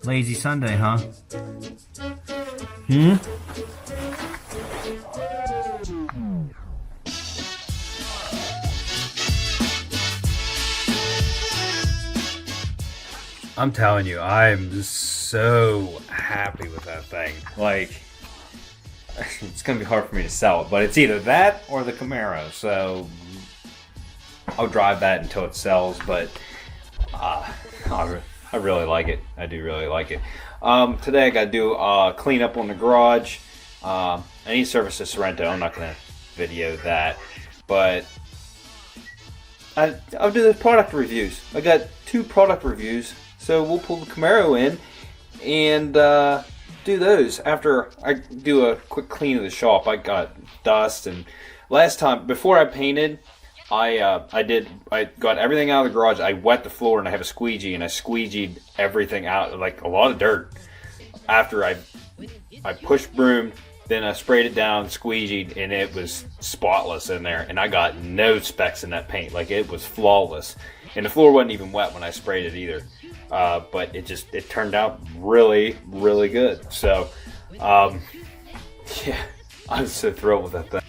Lazy Sunday, huh? Hmm? I'm telling you, I'm so happy with that thing. Like, it's gonna be hard for me to sell it, but it's either that or the Camaro. So I'll drive that until it sells. But I really like it. I do really like it. Today I got to do clean up on the garage. I need to service the Sorrento. I'm not gonna video that, but I'll do the product reviews. I got 2 product reviews. So we'll pull the Camaro in and do those after I do a quick clean of the shop. I got dust, and last time before I painted, I got everything out of the garage. I wet the floor and I have a squeegee, and I squeegeed everything out, like a lot of dirt. After I push broomed, then I sprayed it down, squeegeed, and it was spotless in there. And I got no specks in that paint, like it was flawless. And the floor wasn't even wet when I sprayed it either. But it turned out really, really good. So, yeah, I'm so thrilled with that thing.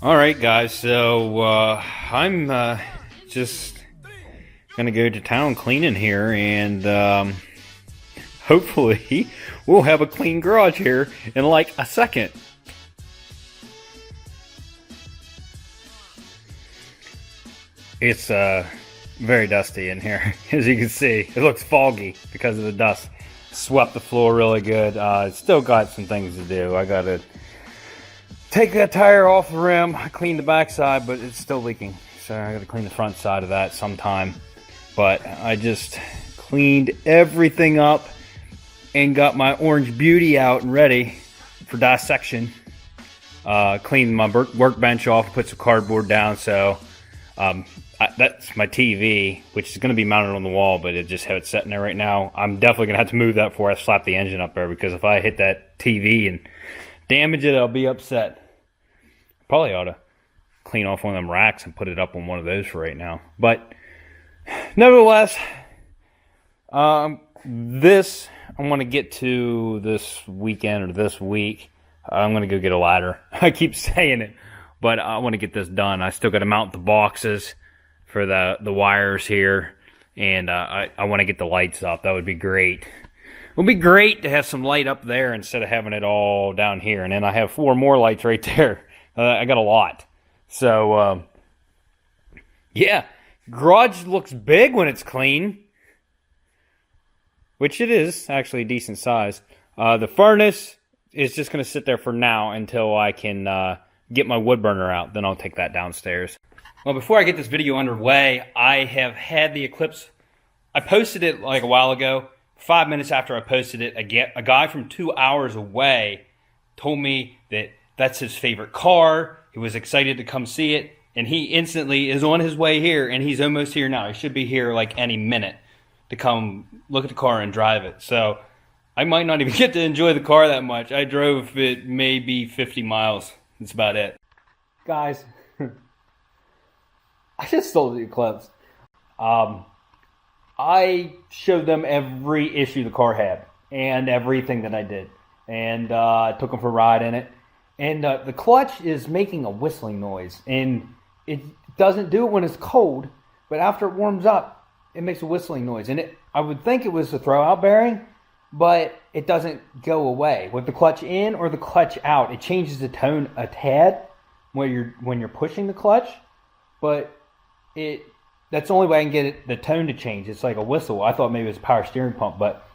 All right, guys. So I'm just gonna go to town cleaning here, and hopefully we'll have a clean garage here in like a second. It's very dusty in here, as you can see. It looks foggy because of the dust. Swept the floor really good. Still got some things to do. I gotta take that tire off the rim. I cleaned the backside, but it's still leaking. So I gotta clean the front side of that sometime. But I just cleaned everything up and got my Orange Beauty out and ready for dissection. Cleaned my workbench off, put some cardboard down. So that's my TV, which is going to be mounted on the wall, but it just has it sitting there right now. I'm definitely going to have to move that before I slap the engine up there, because if I hit that TV and damage it, I'll be upset. Probably ought to clean off one of them racks and put it up on one of those for right now. But nevertheless, this I want to get to this weekend or this week. I'm going to go get a ladder. I keep saying it, but I want to get this done. I still got to mount the boxes for the wires here, and I want to get the lights up. That would be great. It would be great to have some light up there instead of having it all down here. And then I have 4 more lights right there. I got a lot. So, yeah, garage looks big when it's clean, which it is actually a decent size. The furnace is just going to sit there for now until I can get my wood burner out. Then I'll take that downstairs. Well, before I get this video underway, I have had the Eclipse. I posted it like a while ago. 5 minutes after I posted it, a guy from 2 hours away told me that that's his favorite car. He was excited to come see it, and he instantly is on his way here, and he's almost here now. He should be here like any minute to come look at the car and drive it. So I might not even get to enjoy the car that much. I drove it maybe 50 miles. That's about it. Guys, I just sold the Eclipse. I showed them every issue the car had and everything that I did. And I took them for a ride in it. And the clutch is making a whistling noise. And it doesn't do it when it's cold, but after it warms up, it makes a whistling noise. And I would think it was the throwout bearing, but it doesn't go away. With the clutch in or the clutch out, it changes the tone a tad when you're pushing the clutch. But that's the only way I can get the tone to change. It's like a whistle. I thought maybe it was a power steering pump, but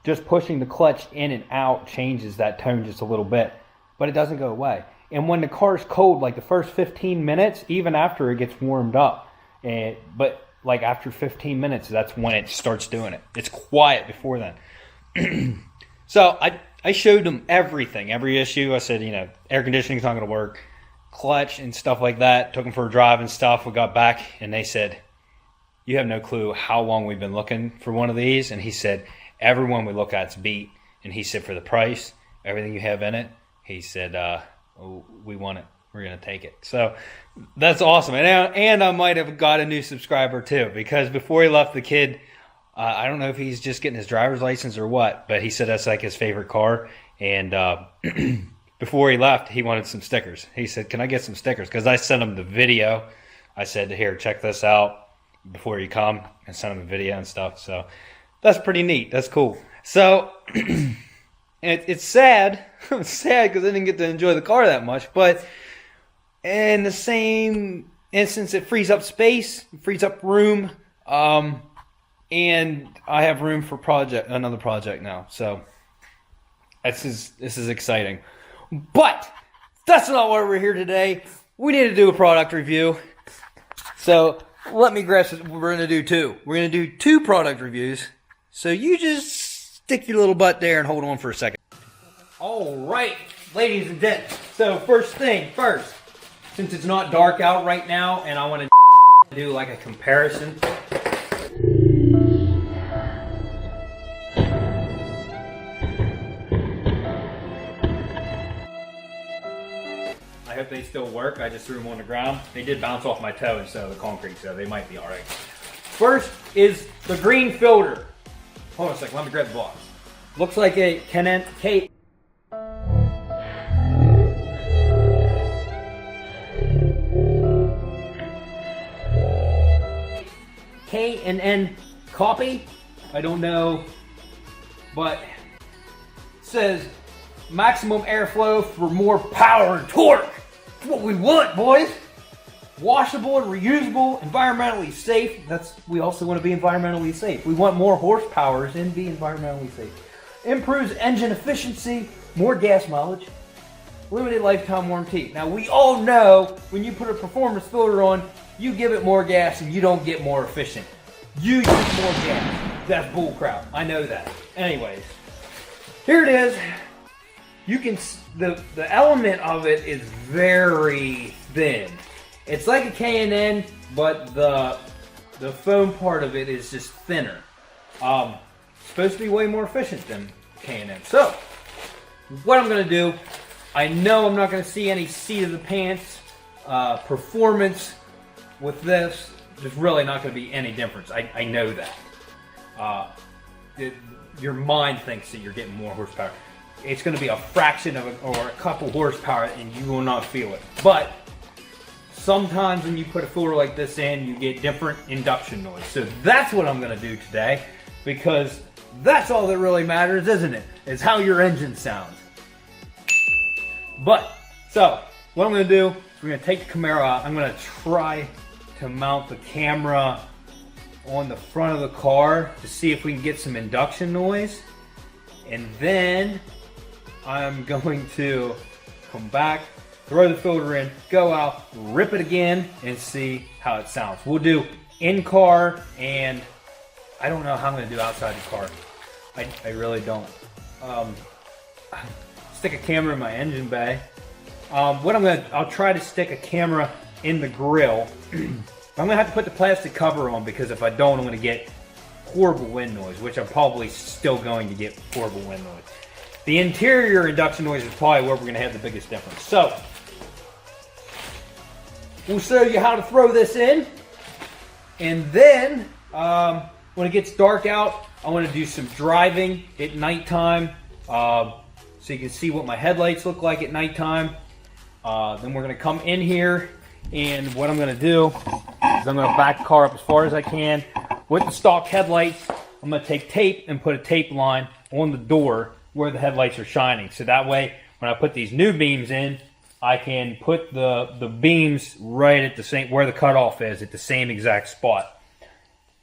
just pushing the clutch in and out changes that tone just a little bit, but it doesn't go away. And when the car's cold, like the first 15 minutes, even after it gets warmed up, but like after 15 minutes, that's when it starts doing it. It's quiet before then. So I showed them everything, every issue. I said, air conditioning's not going to work, clutch and stuff like that. Took them for a drive and stuff. We got back and they said, you have no clue how long we've been looking for one of these. And he said, everyone we look at's beat. And he said, for the price, everything you have in it, he said, we want it. We're going to take it. So that's awesome. And I might have got a new subscriber too, because before he left, the kid I don't know if he's just getting his driver's license or what, but he said that's like his favorite car. And before he left, he wanted some stickers. He said, "Can I get some stickers?" Because I sent him the video. I said, "Here, check this out before you come," and sent him the video and stuff. So that's pretty neat. That's cool. So it's sad. It's sad because I didn't get to enjoy the car that much. But in the same instance, it frees up space, it frees up room, and I have room for another project now. So this is exciting. But that's not why we're here today. We need to do a product review. So let me grasp it. We're going to do two. We're going to do two product reviews. So you just stick your little butt there and hold on for a second. All right, ladies and gents. So first thing first, since it's not dark out right now and I want to do like a comparison. I hope they still work. I just threw them on the ground. They did bounce off my toe instead of the concrete, so they might be all right. First is the green filter. Hold on a second, let me grab the box. Looks like a K&N copy. I don't know, but it says maximum airflow for more power and torque. That's what we want, boys. Washable and reusable, environmentally safe. We also want to be environmentally safe. We want more horsepower and be environmentally safe. Improves engine efficiency, more gas mileage, limited lifetime warranty. Now we all know when you put a performance filter on, you give it more gas and you don't get more efficient. You use more gas. That's bullcrap. I know that. Anyways, here it is. You can the element of it is very thin. It's like a K&N, but the foam part of it is just thinner. Supposed to be way more efficient than K&N. So, what I'm going to do, I know I'm not going to see any seat of the pants performance with this. There's really not going to be any difference. I know that. Your mind thinks that you're getting more horsepower. It's going to be a fraction of or a couple horsepower, and you will not feel it. But sometimes when you put a filter like this in, you get different induction noise. So that's what I'm going to do today, because that's all that really matters, isn't it? Is how your engine sounds. So what I'm going to do is we're going to take the Camaro out. I'm going to try to mount the camera on the front of the car to see if we can get some induction noise. And then I'm going to come back, throw the filter in, go out, rip it again, and see how it sounds. We'll do in-car, and I don't know how I'm going to do outside the car. I really don't. Stick a camera in my engine bay. I'll try to stick a camera in the grill. I'm going to have to put the plastic cover on, because if I don't, I'm going to get horrible wind noise, which I'm probably still going to get horrible wind noise. The interior induction noise is probably where we're going to have the biggest difference. So, we'll show you how to throw this in. And then, when it gets dark out, I want to do some driving at nighttime. So you can see what my headlights look like at nighttime. Then we're going to come in here, and what I'm going to do is I'm going to back the car up as far as I can. With the stock headlights, I'm going to take tape and put a tape line on the door where the headlights are shining. So that way, when I put these new beams in, I can put the beams right at the same, where the cutoff is, at the same exact spot.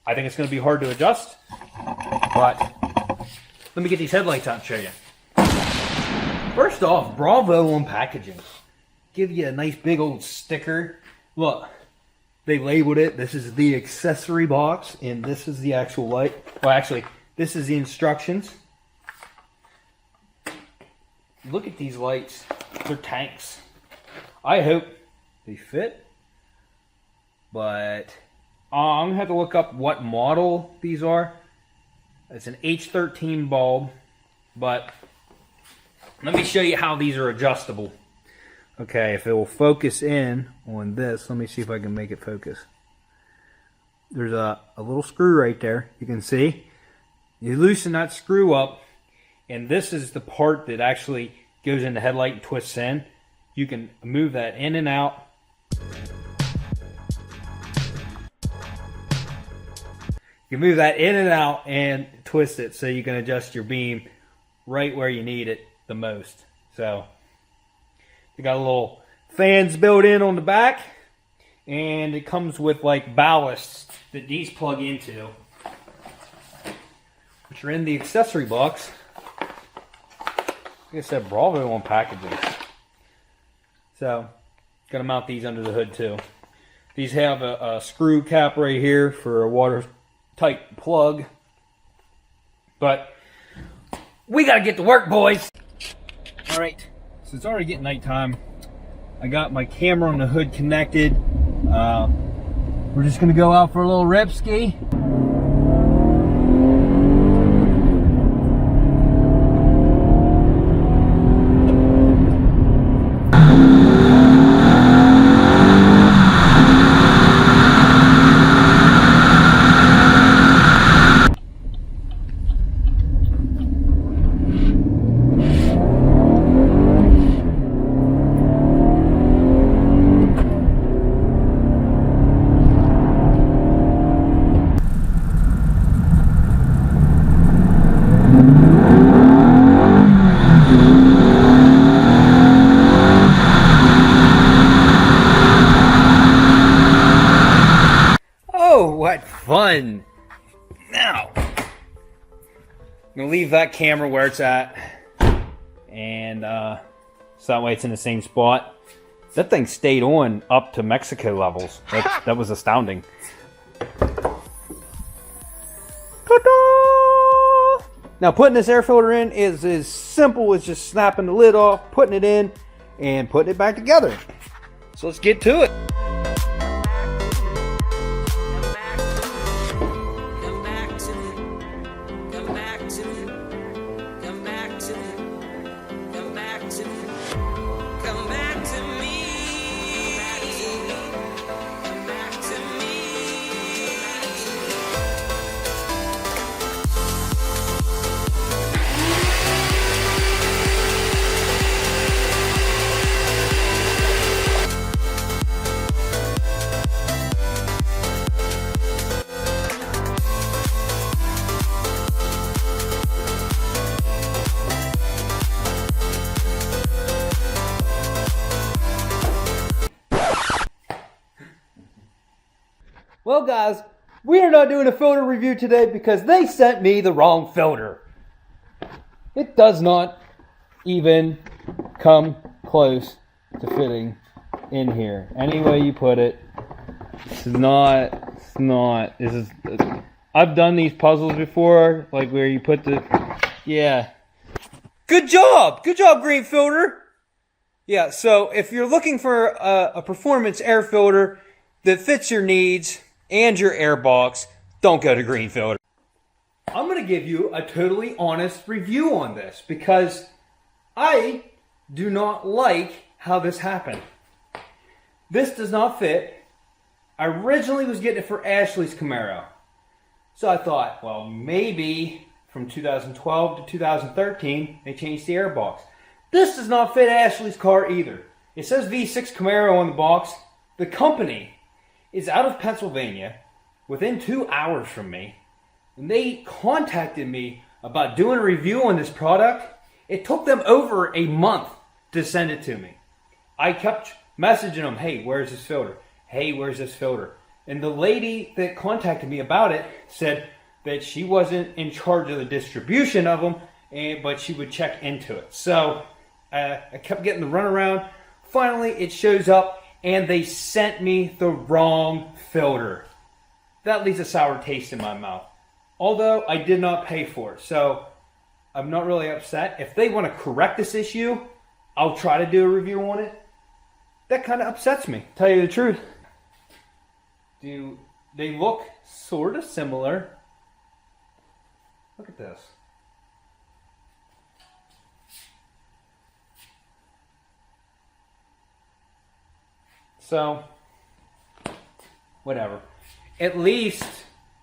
I think it's going to be hard to adjust, but let me get these headlights out and show you. First off, bravo on packaging. Give you a nice big old sticker. Look, they labeled it. This is the accessory box, and this is the actual light. Well, actually, this is the instructions. Look at these lights. They're tanks. I hope they fit, but I'm going to have to look up what model these are. It's an H13 bulb, but let me show you how these are adjustable. Okay, if it will focus in on this, let me see if I can make it focus. there's a little screw right there. You can see. You loosen that screw up, and this is the part that actually goes in the headlight and twists in. You can move that in and out. You can move that in and out and twist it so you can adjust your beam right where you need it the most. So you got a little fans built in on the back, and it comes with like ballasts that these plug into, which are in the accessory box. Like I said, Bravo on packaging. So gonna mount these under the hood too. These have a screw cap right here for a watertight plug. But we gotta get to work, boys. All right, so it's already getting nighttime. I got my camera on the hood connected. We're just gonna go out for a little rip ski. Oh, what fun! Now, I'm gonna leave that camera where it's at, and so that way it's in the same spot. That thing stayed on up to Mexico levels. That was astounding. Ta-da! Now, putting this air filter in is as simple as just snapping the lid off, putting it in, and putting it back together. So let's get to it. Well, guys, we are not doing a filter review today because they sent me the wrong filter. It does not even come close to fitting in here. Any way you put it, it's not. I've done these puzzles before, like where you put the, yeah. Good job, green filter. Yeah, so if you're looking for a performance air filter that fits your needs and your air box, don't go to green filter. I'm going to give you a totally honest review on this because I do not like how this happened. This does not fit. I originally was getting it for Ashley's Camaro. So I thought, well, maybe from 2012 to 2013, they changed the air box. This does not fit Ashley's car either. It says V6 Camaro on the box. The company is out of Pennsylvania, within 2 hours from me, and they contacted me about doing a review on this product. It took them over a month to send it to me. I kept messaging them, hey, where's this filter? Hey, where's this filter? And the lady that contacted me about it said that she wasn't in charge of the distribution of them, but she would check into it. So I kept getting the runaround. Finally, it shows up, and they sent me the wrong filter. That leaves a sour taste in my mouth. Although I did not pay for it. So I'm not really upset. If they want to correct this issue, I'll try to do a review on it. That kind of upsets me, to tell you the truth. They look sort of similar. Look at this. So, whatever. at least,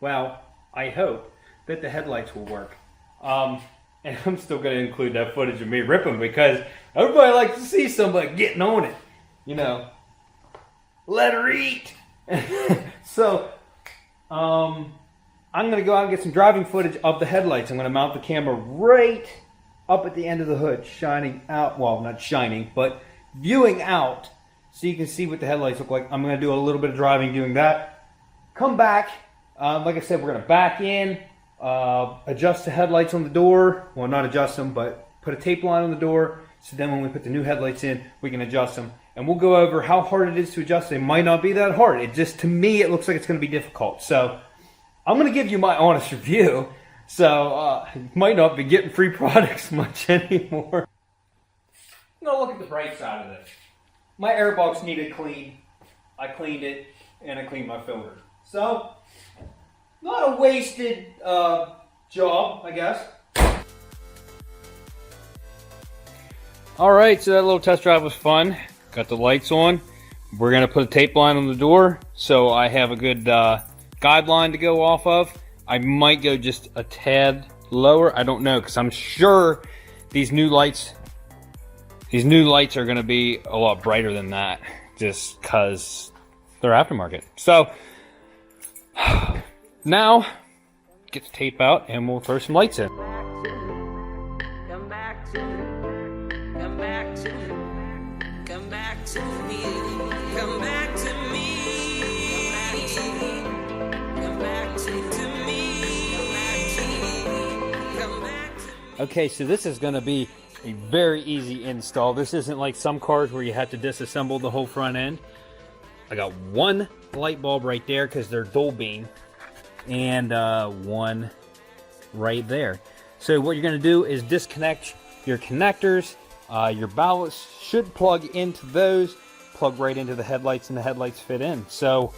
well, I hope that the headlights will work. And I'm still going to include that footage of me ripping because everybody likes to see somebody getting on it. You know, let her eat. So, I'm going to go out and get some driving footage of the headlights. I'm going to mount the camera right up at the end of the hood, shining out, well, not shining, but viewing out so you can see what the headlights look like. I'm going to do a little bit of driving doing that. Come back. Like I said, we're going to back in, adjust the headlights on the door. Well, not adjust them, but put a tape line on the door. So then when we put the new headlights in, we can adjust them. And we'll go over how hard it is to adjust. It might not be that hard. It just, to me, it looks like it's going to be difficult. So I'm going to give you my honest review. So you might not be getting free products much anymore. I'm going to look at the bright side of this. My airbox needed clean. I cleaned it, and I cleaned my filter. So, not a wasted job, I guess. Alright, so that little test drive was fun. Got the lights on. We're going to put a tape line on the door so I have a good guideline to go off of. I might go just a tad lower. I don't know, because I'm sure these new lights are going to be a lot brighter than that just because they're aftermarket. So now get the tape out and we'll throw some lights in. Okay, so this is going to be a very easy install. This isn't like some cars where you have to disassemble the whole front end. I got one light bulb right there because they're dual beam, and one right there. So what you're going to do is disconnect your connectors. Your ballasts should plug into those, plug right into the headlights, and the headlights fit in. So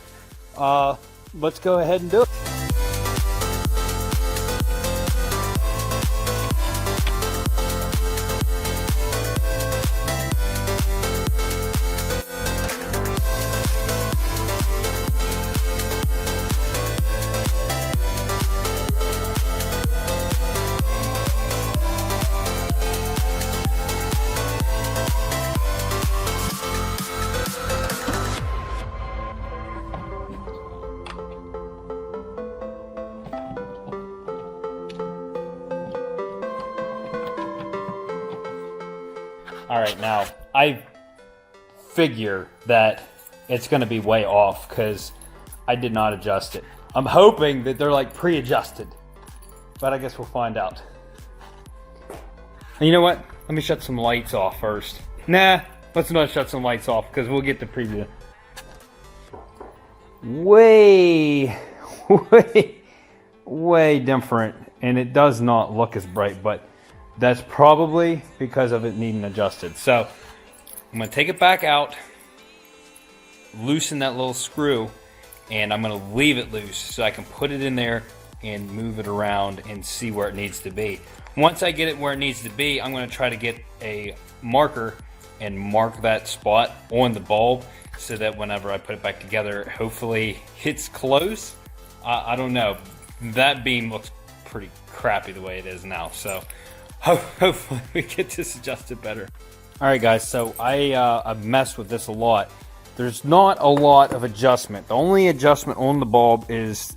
let's go ahead and do it. Alright, now, I figure that it's going to be way off because I did not adjust it. I'm hoping that they're like pre-adjusted, but I guess we'll find out. And you know what? Let me shut some lights off first. Nah, let's not shut some lights off because we'll get the preview. Way different, and it does not look as bright, but that's probably because of it needing adjusted. So I'm going to take it back out, loosen that little screw, and I'm going to leave it loose so I can put it in there and move it around and see where it needs to be. Once I get it where it needs to be, I'm going to try to get a marker and mark that spot on the bulb so that whenever I put it back together, hopefully it's close. I don't know. That beam looks pretty crappy the way it is now, so hopefully we get this adjusted better. Alright guys, so I've messed with this a lot. There's not a lot of adjustment. The only adjustment on the bulb is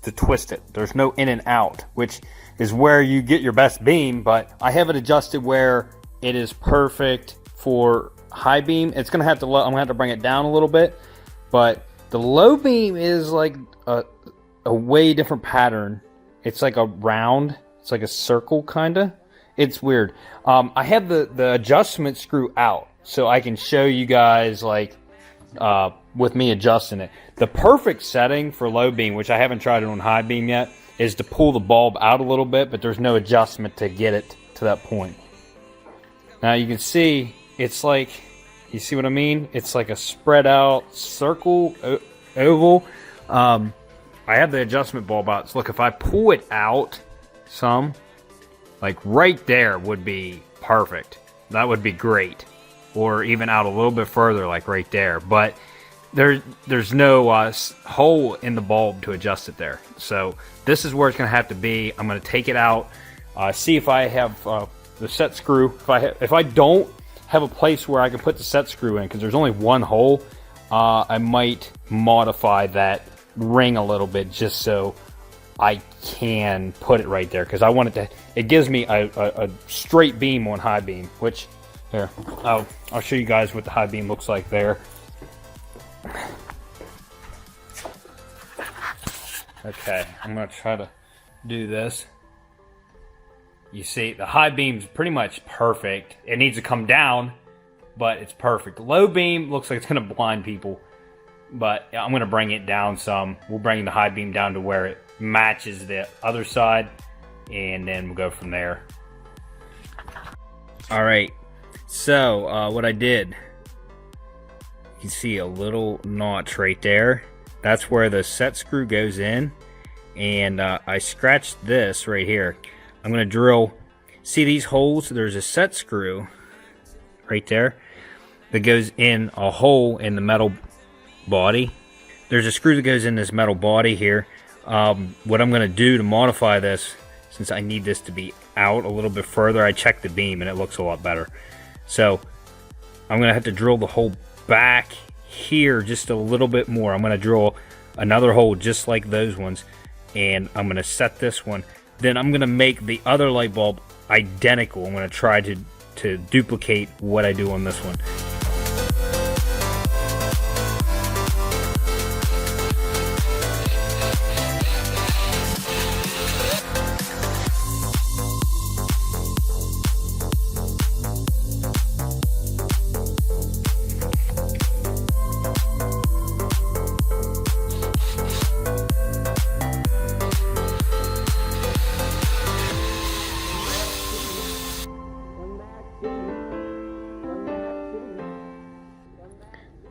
to twist it. There's no in and out, which is where you get your best beam, but I have it adjusted where it is perfect for high beam. It's gonna have to I'm gonna have to bring it down a little bit, but the low beam is like a way different pattern. It's like a round, it's like a circle kinda. It's weird. I have the adjustment screw out so I can show you guys like with me adjusting it. The perfect setting for low beam, which I haven't tried it on high beam yet, is to pull the bulb out a little bit, but there's no adjustment to get it to that point. Now you can see it's like, you see what I mean? It's like a spread out circle, oval. I have the adjustment bulb out. So look, if I pull it out some, like right there would be perfect. That would be great. Or even out a little bit further, like right there. But there's no hole in the bulb to adjust it there. So this is where it's going to have to be. I'm going to take it out, see if I have the set screw. If I don't have a place where I can put the set screw in, because there's only one hole, I might modify that ring a little bit just so I can put it right there, because I want it to. It gives me a straight beam on high beam, which here I'll show you guys what the high beam looks like there. Okay, I'm gonna try to do this. You see, the high beam's pretty much perfect. It needs to come down, but it's perfect. Low beam looks like it's gonna blind people, but I'm gonna bring it down some. We'll bring the high beam down to where it matches the other side, and then we'll go from there. All right, so what I did, you can see a little notch right there. That's where the set screw goes in, and I scratched this right here. I'm gonna drill, see these holes? There's a set screw right there that goes in a hole in the metal body. There's a screw that goes in this metal body here. What I'm gonna do to modify this, since I need this to be out a little bit further, I checked the beam and it looks a lot better. So I'm gonna have to drill the hole back here just a little bit more. I'm going to drill another hole just like those ones, and I'm going to set this one. Then I'm going to make the other light bulb identical. I'm going to try to duplicate what I do on this one.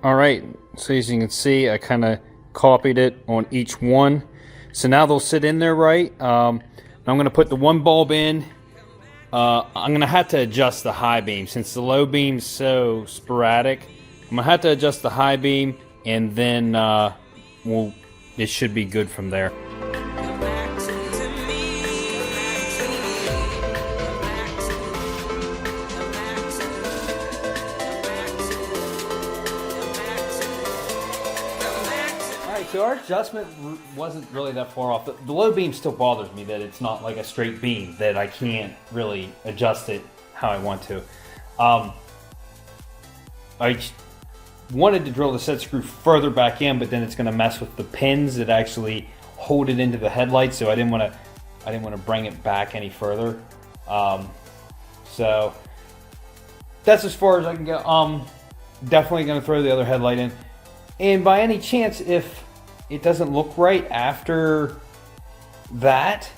Alright, so as you can see, I kind of copied it on each one. So now they'll sit in there right. I'm going to put the one bulb in. I'm going to have to adjust the high beam. Since the low beam's so sporadic, I'm going to have to adjust the high beam, and then it should be good from there. So our adjustment wasn't really that far off. The low beam still bothers me, that it's not like a straight beam, that I can't really adjust it how I want to. I wanted to drill the set screw further back in, but then it's going to mess with the pins that actually hold it into the headlight, so I didn't want to bring it back any further. So that's as far as I can go. Definitely going to throw the other headlight in, and by any chance, if it doesn't look right after that,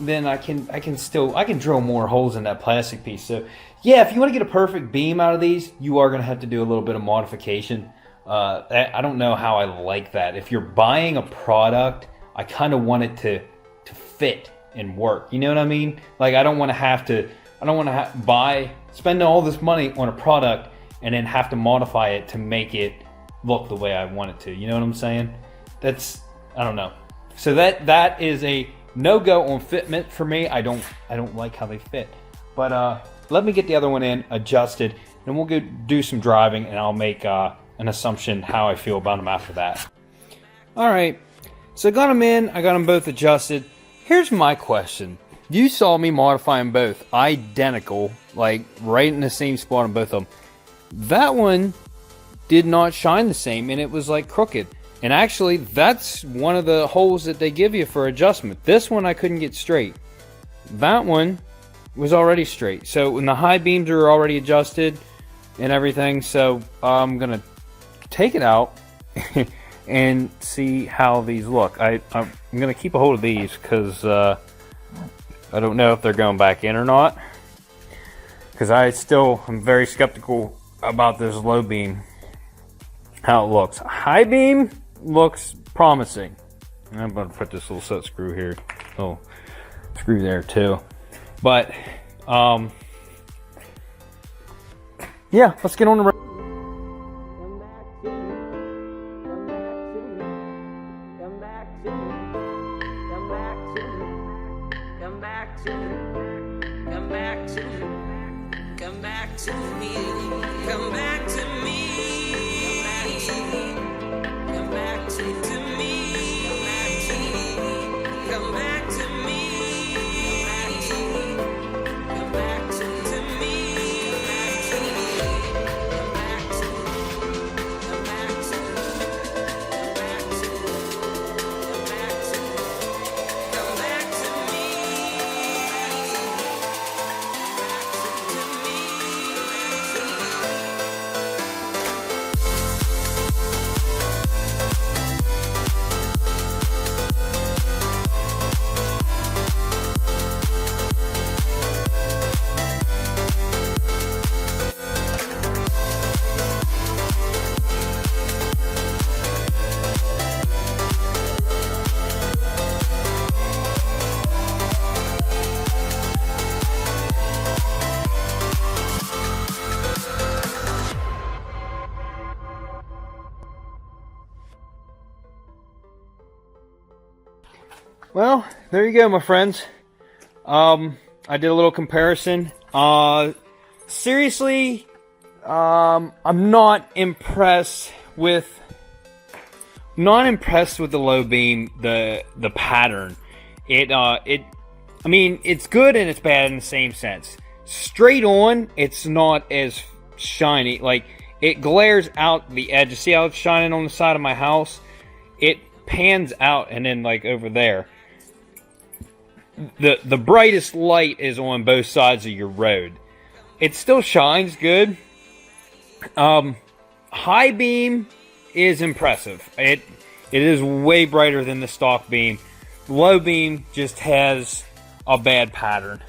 then I can drill more holes in that plastic piece. So yeah, if you want to get a perfect beam out of these, you are going to have to do a little bit of modification. I don't know how I like that. If you're buying a product, I kind of want it to fit and work. You know what I mean? Like, I don't want to spend all this money on a product and then have to modify it to make it look the way I want it to. You know what I'm saying? I don't know. So that is a no-go on fitment for me. I don't like how they fit. But let me get the other one in, adjusted, and we'll go do some driving, and I'll make an assumption how I feel about them after that. All right. So I got them in. I got them both adjusted. Here's my question. You saw me modify them both identical, like right in the same spot on both of them. That one did not shine the same, and it was like crooked. And actually, that's one of the holes that they give you for adjustment. This one I couldn't get straight. That one was already straight. So when the high beams are already adjusted and everything, so I'm going to take it out and see how these look. I'm going to keep a hold of these because I don't know if they're going back in or not. Because I'm very skeptical about this low beam, how it looks. High beam looks promising. I'm going to put this little set screw here. Oh, screw there too. But yeah, let's get on the road. back to me. Come back to me. Come back to me. Come back to me. Come back to me. Come back to me. Come back to me. Come back to me. Come back to me. Come back to me. Come back to me. Come back to me. Well, there you go, my friends. I did a little comparison. Seriously, I'm not impressed with the low beam, the pattern. I mean, it's good and it's bad in the same sense. Straight on, it's not as shiny. Like, it glares out the edge. You see how it's shining on the side of my house? It pans out, and then like over there, the brightest light is on both sides of your road. It still shines good. High beam is impressive. It is way brighter than the stock beam. Low beam just has a bad pattern.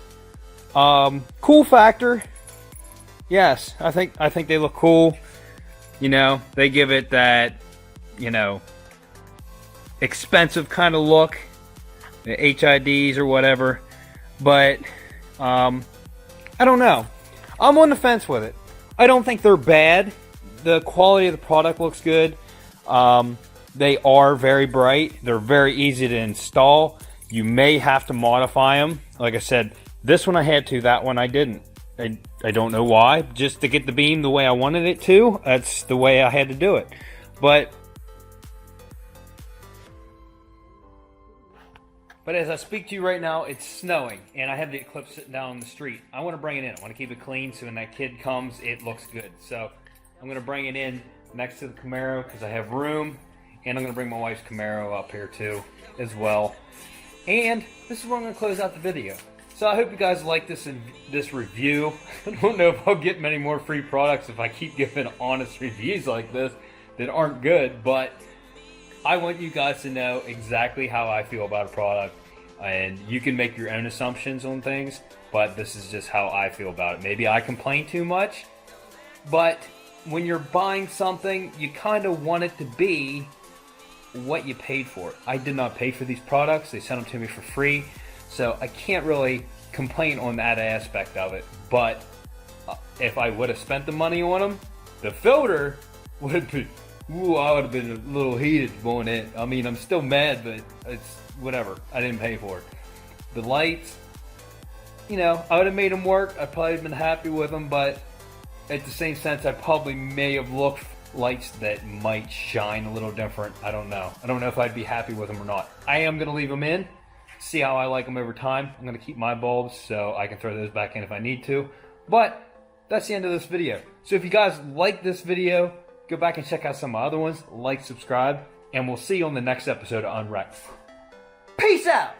Cool factor, yes. I think they look cool. You know, they give it that, you know, expensive kind of look, the HIDs or whatever. But I don't know. I'm on the fence with it. I don't think they're bad. The quality of the product looks good. They are very bright. They're very easy to install. You may have to modify them. Like I said, this one I had to, that one I didn't. I don't know why. Just to get the beam the way I wanted it to. That's the way I had to do it. But as I speak to you right now, it's snowing, and I have the Eclipse sitting down on the street. I want to bring it in. I want to keep it clean so when that kid comes, it looks good. So I'm going to bring it in next to the Camaro because I have room, and I'm going to bring my wife's Camaro up here too as well. And this is where I'm going to close out the video. So I hope you guys like this review. I don't know if I'll get many more free products if I keep giving honest reviews like this that aren't good, but I want you guys to know exactly how I feel about a product, and you can make your own assumptions on things, but this is just how I feel about it. Maybe I complain too much, but when you're buying something, you kind of want it to be what you paid for it. I did not pay for these products. They sent them to me for free, so I can't really complain on that aspect of it. But if I would have spent the money on them, the filter would have been, ooh, I would have been a little heated on it. I mean, I'm still mad, but it's whatever. I didn't pay for it. The lights, you know, I would have made them work. I probably been happy with them, but at the same sense, I probably may have looked lights that might shine a little different. I don't know. I don't know if I'd be happy with them or not. I am going to leave them in, see how I like them over time. I'm going to keep my bulbs so I can throw those back in if I need to. But that's the end of this video. So if you guys like this video, go back and check out some of my other ones. Like, subscribe, and we'll see you on the next episode of Unwrecked. Peace out!